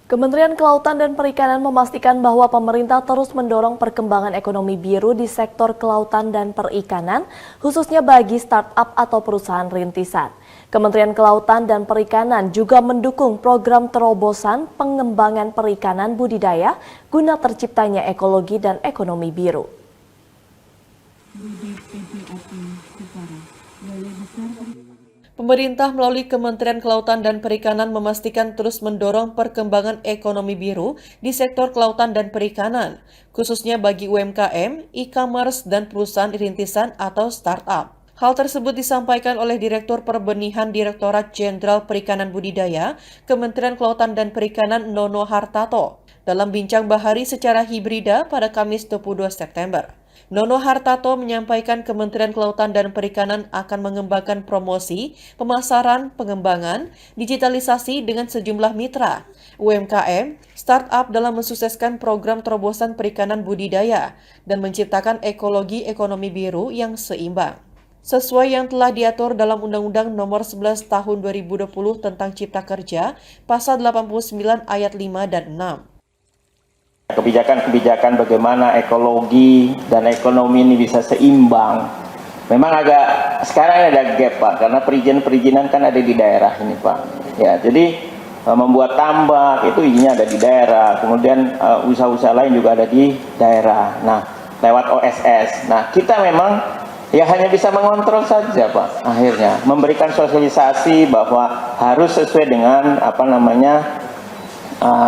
Kementerian Kelautan dan Perikanan memastikan bahwa pemerintah terus mendorong perkembangan ekonomi biru di sektor kelautan dan perikanan, khususnya bagi startup atau perusahaan rintisan. Kementerian Kelautan dan Perikanan juga mendukung program terobosan pengembangan perikanan budidaya guna terciptanya ekologi dan ekonomi biru. Pemerintah melalui Kementerian Kelautan dan Perikanan memastikan terus mendorong perkembangan ekonomi biru di sektor kelautan dan perikanan, khususnya bagi UMKM, e-commerce, dan perusahaan rintisan atau startup. Hal tersebut disampaikan oleh Direktur Perbenihan Direktorat Jenderal Perikanan Budidaya, Kementerian Kelautan dan Perikanan Nono Hartato, dalam bincang bahari secara hibrida pada Kamis 22 September. Nono Hartato menyampaikan Kementerian Kelautan dan Perikanan akan mengembangkan promosi, pemasaran, pengembangan, digitalisasi dengan sejumlah mitra, UMKM, startup dalam mensukseskan program terobosan perikanan budidaya dan menciptakan ekologi ekonomi biru yang seimbang. Sesuai yang telah diatur dalam Undang-Undang Nomor 11 Tahun 2020 tentang Cipta Kerja, Pasal 89 Ayat 5 dan 6. Kebijakan-kebijakan bagaimana ekologi dan ekonomi ini bisa seimbang. Memang sekarang ada gap Pak, karena perizinan kan ada di daerah ini Pak. Ya, jadi membuat tambak itu izinnya ada di daerah, kemudian usaha-usaha lain juga ada di daerah. Nah, lewat OSS. Nah, kita memang ya hanya bisa mengontrol saja Pak. Akhirnya memberikan sosialisasi bahwa harus sesuai dengan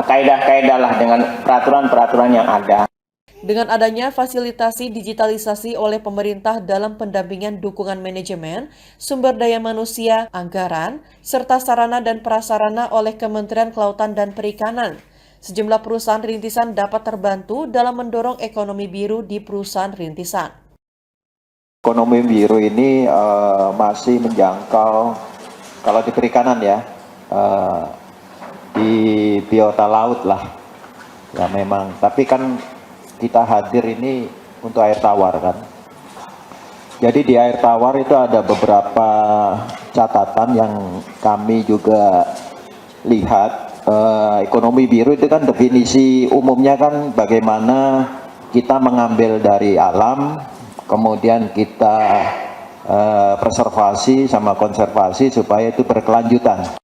kaidah-kaidah lah dengan peraturan-peraturan yang ada. Dengan adanya fasilitasi digitalisasi oleh pemerintah dalam pendampingan dukungan manajemen, sumber daya manusia, anggaran, serta sarana dan prasarana oleh Kementerian Kelautan dan Perikanan, sejumlah perusahaan rintisan dapat terbantu dalam mendorong ekonomi biru di perusahaan rintisan. Ekonomi biru ini masih menjangkau, kalau di perikanan ya, di biota laut lah ya memang, tapi kan kita hadir ini untuk air tawar kan. Jadi di air tawar itu ada beberapa catatan yang kami juga lihat. Ekonomi biru itu kan definisi umumnya kan bagaimana kita mengambil dari alam, kemudian kita preservasi sama konservasi supaya itu berkelanjutan.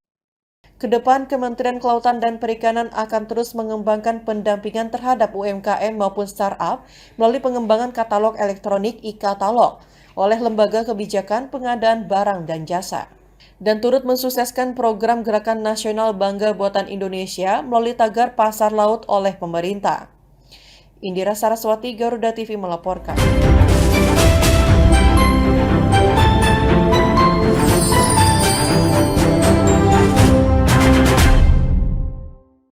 Kedepan, Kementerian Kelautan dan Perikanan akan terus mengembangkan pendampingan terhadap UMKM maupun startup melalui pengembangan katalog elektronik e-katalog oleh Lembaga Kebijakan Pengadaan Barang dan Jasa. Dan turut mensukseskan program Gerakan Nasional Bangga Buatan Indonesia melalui tagar pasar laut oleh pemerintah. Indira Saraswati, Garuda TV melaporkan.